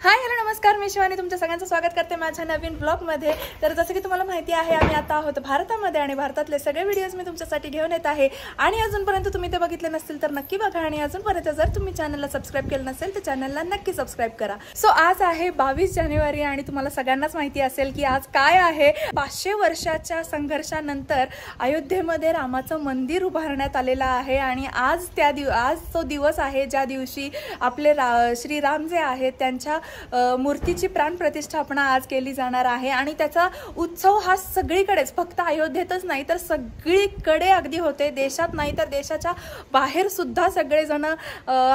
Hi hello नमस्कार, मी शिवानी तुमच्या सगळ्यांचं स्वागत करते माझ्या नवीन ब्लॉगमध्ये। तर जसं की तुम्हाला माहिती आहे आम्ही आता आहोत भारतामध्ये आणि भारतातले सगळे व्हिडिओज मी तुमच्यासाठी घेऊन येत आहे। आणि अजूनपर्यंत तुम्ही ते बघितले नसतील तर नक्की बघा आणि अजूनपर्यंत जर तुम्ही चॅनलला सबस्क्राइब केलं नसेल तर चॅनलला नक्की सबस्क्राइब करा। सो आज आहे 22 जानेवारी आणि तुम्हाला सगळ्यांनाच माहिती असेल की आज काय आहे। 500 वर्षाच्या संघर्षानंतर अयोध्येमध्ये रामाचं मंदिर उभारण्यात आलेलं आहे आणि आज तो दिवस आहे ज्या दिवशी आपले श्रीराम जे आहेत त्यांच्या मूर्तीची प्राण प्रतिष्ठापना आज केली जाणार आहे। आणि त्याचा उत्सव हा सगळीकडेच, फक्त अयोध्येतच नाही तर सगळीकडे अगदी होते। देशात नाही तर देशाच्या बाहेर सुद्धा सगळेजण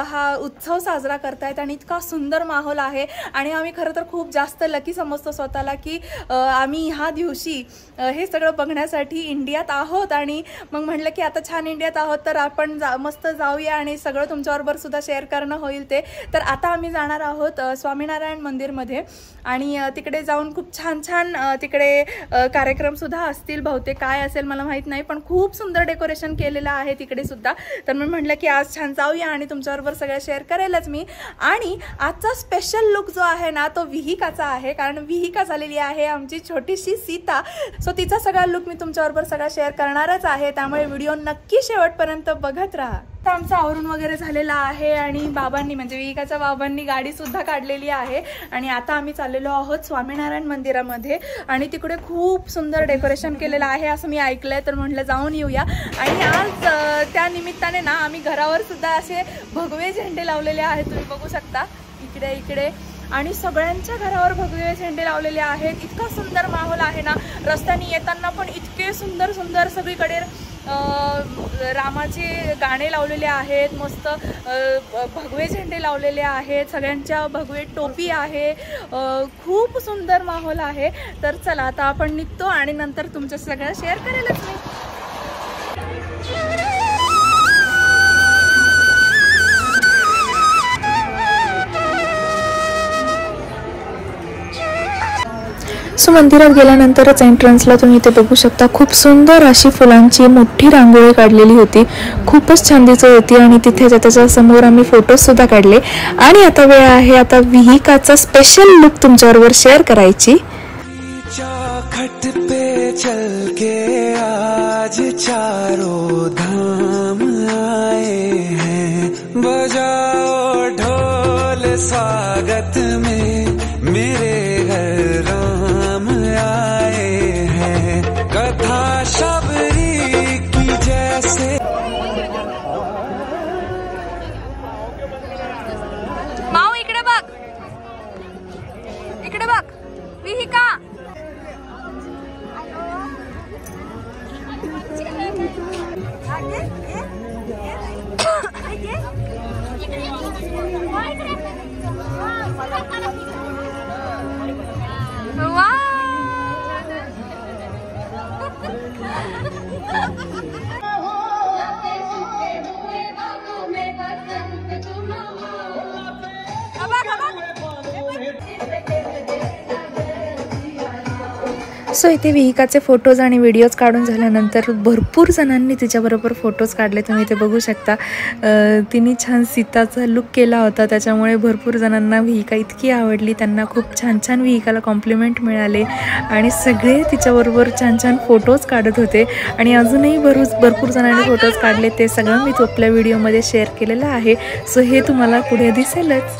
हा उत्सव साजरा करतायत आणि इतका सुंदर माहोल आहे। आणि आम्ही खरं तर खूप जास्त लकी समजतो स्वतःला की आम्ही ह्या दिवशी हे सगळं बघण्यासाठी इंडियात आहोत। आणि मग म्हटलं की आता छान इंडियात आहोत तर आपण मस्त जाऊया आणि सगळं तुमच्याबरोबर सुद्धा शेअर करणं होईल ते। तर आता आम्ही जाणार आहोत स्वामीनारायण मंदिरमध्ये आणि तिकडे जाऊन खूप छान छान तिकडे कार्यक्रम सुद्धा असतील। बहुतेक काय असेल मला माहित नाही, पण खूप सुंदर डेकोरेशन केलेलं आहे तिकडे सुद्धा। तर मी म्हटलं की आज छान जाऊया आणि तुमच्याबरोबर सगळं शेअर करेलच मी। आणि आजचा स्पेशल लुक जो आहे ना तो विहिकाचा आहे, कारण विहिका झालेली आहे आमची छोटीशी सीता। सो तिचा सगळा लुक मी तुमच्याबरोबर सगळा शेअर करणारच आहे, त्यामुळे व्हिडिओ नक्की शेवटपर्यंत बघत राहा। तर आमचं आवरून वगैरे झालेलं आहे आणि बाबांनी म्हणजे विहिकाच्या बाबांनी गाडी सुद्धा काढलेली आहे आणि आता आम्ही चाललेलो आहोत स्वामीनारायण मंदिरामध्ये। आणि तिकडे खूप सुंदर डेकोरेशन केलेलं आहे असं मी ऐकलंय, तर म्हटलं जाऊन येऊया। आणि आज त्या निमित्ताने ना आम्ही घरावर सुद्धा असे भगवे झेंडे लावलेले आहेत, तुम्ही बघू शकता इकडे इकडे। आणि सगळ्यांच्या घरावर भगवे झेंडे लावलेले आहेत। इतका सुंदर माहोल आहे ना, रस्त्याने येताना पण इतके सुंदर सुंदर सगळीकडे रामाचे गाणे लावलेले आहेत, मस्त भगवे झेंडे लावलेले आहेत, सगळ्यांच्या भगवे टोपी आहे। खूप सुंदर माहोल आहे। तर चला आता आपण निघतो आणि नंतर तुमच्या सगळ्या शेअर करेलच मी। सो मंदिरात गेल्यानंतरच एंट्रन्सला तुम्ही इथे बघू शकता खूप सुंदर अशी फुलांची मोठी रांगोळी काढलेली होती, खूपच छान दिसत होती। आणि तिथे त्याच्या समोर आम्ही फोटोज सुद्धा काढले। आणि आता वेळ आहे आता विहिकाचा स्पेशल लुक तुमच्याबरोबर शेअर करायची। चौखट पे चल के आज चारों धाम आए हैं, बजाओ ढोल स्वागत में मेरे घर राम आए हैं, कथा शबरी की जैसे। माऊ इकडे बघ, इकडे बघ विहिका। सो इथे विहिकाचे फोटोज आणि व्हिडिओज काढून झाल्यानंतर भरपूर जणांनी तिच्याबरोबर फोटोज काढले, तुम्ही इथे बघू शकता। तिने छान सीताचा लुक केला होता, त्याच्यामुळे भरपूर जणांना विहिका इतकी आवडली, त्यांना खूप छान छान विहिकाला कॉम्प्लिमेंट मिळाले आणि सगळे तिच्याबरोबर छान छान फोटोज काढत होते। आणि अजूनही भरपूर जणांनी फोटोज काढले, ते सगळं मी आपल्या व्हिडिओमध्ये शेअर केलेलं आहे। सो हे तुम्हाला पुढे दिसेलच।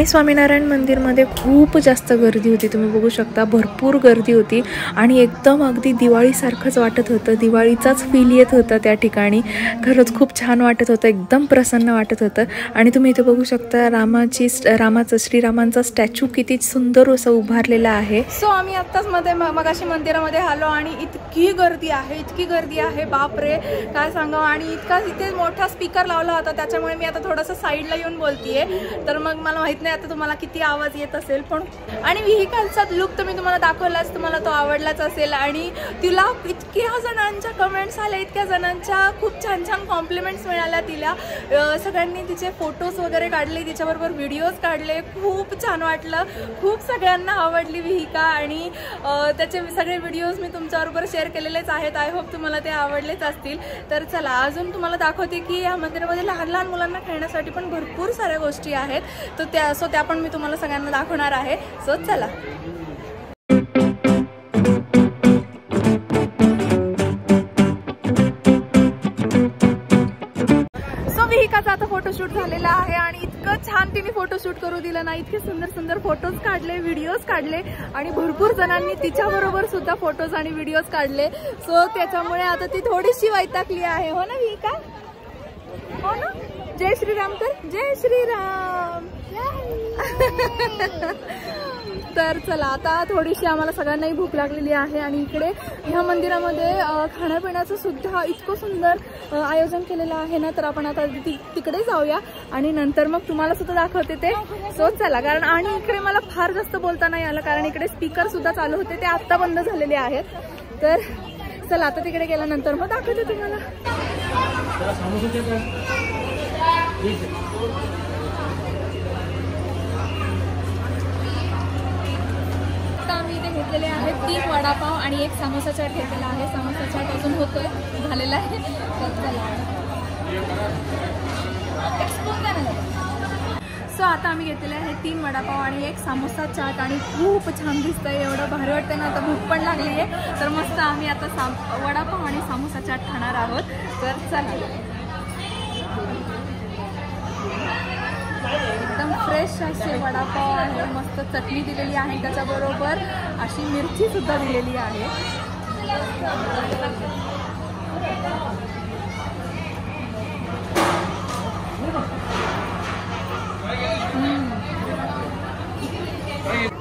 आणि स्वामीनारायण मंदिरमध्ये खूप जास्त गर्दी होती, तुम्ही बघू शकता भरपूर गर्दी होती आणि एकदम अगदी दिवाळीसारखंच वाटत होतं, दिवाळीचाच फील येत होता त्या ठिकाणी. खरंच खूप छान वाटत होतं, एकदम प्रसन्न वाटत होतं. आणि तुम्ही इथे बघू शकता श्रीरामांचा स्टॅच्यू किती सुंदर असं उभारलेला आहे. सो आम्ही आत्ताच मगाशी मंदिरामध्ये आलो आणि इतकी गर्दी आहे बापरे काय सांगावं. आणि इथे मोठा स्पीकर लावला होता, त्याच्यामुळे मी आता थोडंसं साईडला येऊन बोलतीये, तर मग मला माहित नाही आता तुम्हाला किती आवाज येत असेल. पण आणि व्हेकलचा लुक तर मी तुम्हाला दाखवलाच, तुम्हाला तो आवडलाच असेल. आणि तिला इतक्या जणांच्या कमेंट्स आल्या, इतक्या जणांच्या खूप छान छान कॉम्प्लिमेंट्स मिळाल्या तिला. सगळ्यांनी तिचे फोटोज वगैरे काढले, तिच्याबरोबर व्हिडिओज काढले, खूप छान वाटलं, खूप सगळ्यांना आवडली विहिका. आणि त्याचे सगळे व्हिडिओज मी तुमच्याबरोबर शेअर केलेलेच आहेत. आय होप तुम्हाला ते आवडलेच असतील. तर चला अजून तुम्हाला दाखवते की या मंदिरामध्ये लहान लहान मुलांना खेळण्यासाठी पण भरपूर साऱ्या गोष्टी आहेत, तर त्या पण मी तुम्हाला सगळ्यांना दाखवणार आहे. सो चला. विहिकाचा आता फोटोशूट झालेला आहे आणि इतकं छान तिने फोटोशूट करू दिलं ना, इतके सुंदर सुंदर फोटोज काढले, व्हिडिओज काढले आणि भरपूर जणांनी तिच्याबरोबर सुद्धा फोटोज आणि व्हिडिओज काढले. सो त्याच्यामुळे आता ती थोडीशी वैतागली आहे, हो ना विहिका, हो ना. जय श्रीराम कर, जय श्रीराम. तर चला आता थोडीशी आम्हाला सगळ्यांनाही भूक लागलेली आहे आणि इकडे ह्या मंदिरामध्ये खाण्यापिण्याचं सुद्धा इतकं सुंदर आयोजन केलेलं आहे ना, तर आपण आता तिकडे जाऊया आणि नंतर मग तुम्हाला सुद्धा दाखवते ते. सो चला. कारण आणि इकडे मला फार जास्त बोलता नाही आलं, कारण इकडे स्पीकर सुद्धा चालू होते, ते आत्ता बंद झालेले आहेत. तर चला आता तिकडे गेल्यानंतर मग दाखवते तुम्हाला. आम्ही इथे घेतलेले आहेत 3 वडापाव आणि 1 समोसा चाट घेतलेला आहे. समोसा चाट अजून होतोय, झालेला आहे. सो आता आम्ही घेतलेले आहेत 3 वडापाव आणि 1 समोसा चाट आणि खूप छान दिसतंय, एवढं भारी वाटतं ना. आता भूक पण लागली आहे, तर मस्त आम्ही आता वडापाव आणि समोसा चाट खाणार आहोत. तर चला. एकदम फ्रेश असे वडापाव आहे, मस्त चटणी दिलेली आहे, त्याच्याबरोबर अशी मिरची सुद्धा दिलेली आहे.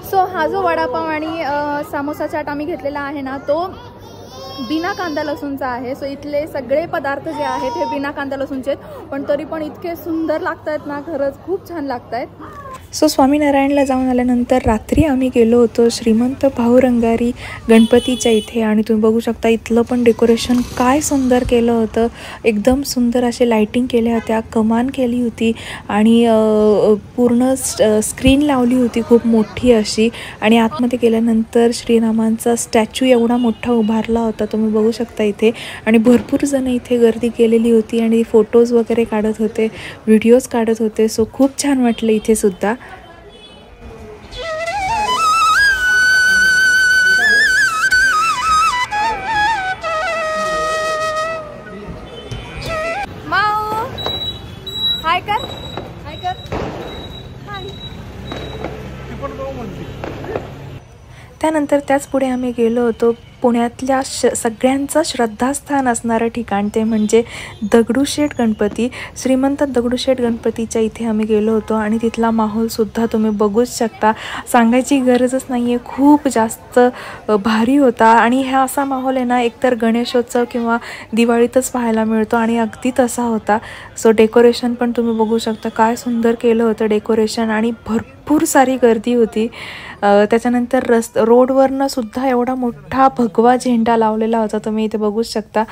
सो हा जो वडापाव आणि समोसा चाट आम्ही घेतलेला आहे ना, तो बिना कांदा लसूणचा आहे. सो इथले सगळे पदार्थ जे आहेत हे बिना कांदा लसूणचे आहेत, पण तरी पण इतके सुंदर लागत आहेत ना, खरंच खूप छान लागत आहेत. सो स्वामीनारायणला जाऊन आल्यानंतर रात्री आम्ही गेलो होतो श्रीमंत भाऊरंगारी गणपतीच्या इथे आणि तुम्ही बघू शकता इथलं पण डेकोरेशन काय सुंदर केलं होतं. एकदम सुंदर असे लाईटिंग केल्या होत्या, कमान केली होती आणि पूर्ण स्क्रीन लावली होती खूप मोठी अशी. आणि आतमध्ये गेल्यानंतर श्रीरामांचा स्टॅच्यू एवढा मोठा उभारला होता, तुम्ही बघू शकता इथे. आणि भरपूर जण इथे गर्दी केलेली होती आणि फोटोज वगैरे काढत होते, व्हिडिओज काढत होते. सो खूप छान वाटलं इथे सुद्धा. हाय कर, हाय कर, हाय. त्यानंतर त्याच पुढे आम्ही गेलो होतो पुण्यातल्या सगळ्यांचं श्रद्धास्थान असणारं ठिकाण, ते म्हणजे दगडूशेठ गणपती. श्रीमंत दगडूशेठ गणपतीच्या इथे आम्ही गेलो होतो आणि तिथला माहोलसुद्धा तुम्ही बघूच शकता, सांगायची गरजच नाही आहे, खूप जास्त भारी होता. आणि हा असा माहोल आहे ना एकतर गणेशोत्सव किंवा दिवाळीतच पाहायला मिळतो आणि अगदी तसा होता. सो डेकोरेशन पण तुम्ही बघू शकता, काय सुंदर केलं होतं डेकोरेशन आणि भरपूर सारी गर्दी होती. त्याच्यानंतर रोडवरनं सुद्धा एवढा मोठा भगवा झेंडा लावलेला होता, तुम्ही इथे बघू शकता.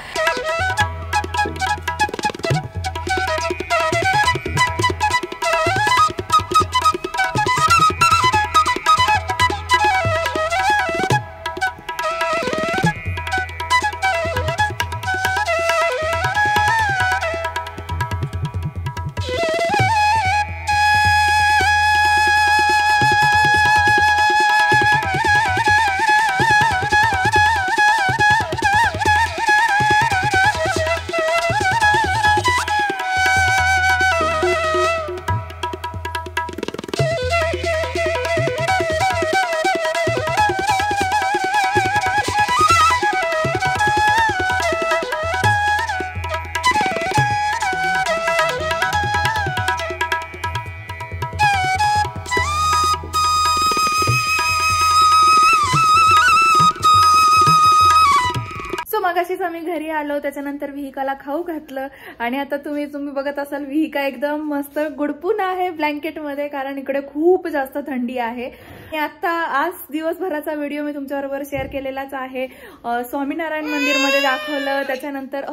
मगाशीच आम्ही घरी आलो, त्याच्यानंतर विहिकाला खाऊ घातलं आणि आता तुम्ही बघत असाल विहिका एकदम मस्त गुडपून आहे ब्लँकेटमध्ये, कारण इकडे खूप जास्त थंडी आहे. आता आज दिवसभराचा व्हिडिओ मी तुमच्याबरोबर शेअर केलेलाच आहे. स्वामीनारायण मंदिरमध्ये दाखवलं, त्याच्यानंतर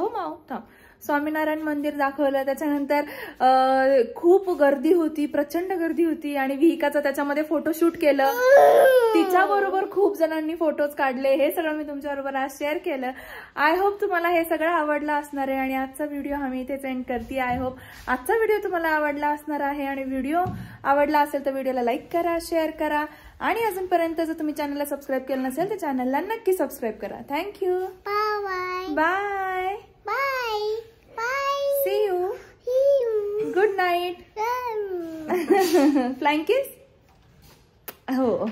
स्वामीनारायण मंदिर दाखवलं, त्याच्यानंतर खूप गर्दी होती, प्रचंड गर्दी होती आणि विहिकाचं त्याच्यामध्ये फोटोशूट केलं. तिच्याबरोबर खूप जणांनी फोटोज काढले. हे सगळं मी तुमच्याबरोबर आज शेअर केलं. आय होप तुम्हाला हे सगळं आवडलं असणार आहे आणि आजचा व्हिडिओ आम्ही इथेच एंड करते. आय होप आजचा व्हिडिओ तुम्हाला आवडला असणार आहे आणि व्हिडिओ आवडला असेल तर व्हिडिओला लाईक करा, शेअर करा आणि अजूनपर्यंत जर तुम्ही चॅनलला सबस्क्राईब केलं नसेल तर चॅनलला नक्की सबस्क्राईब करा. Thank you. Bye bye. See you. Good night. Flying kiss. Oh.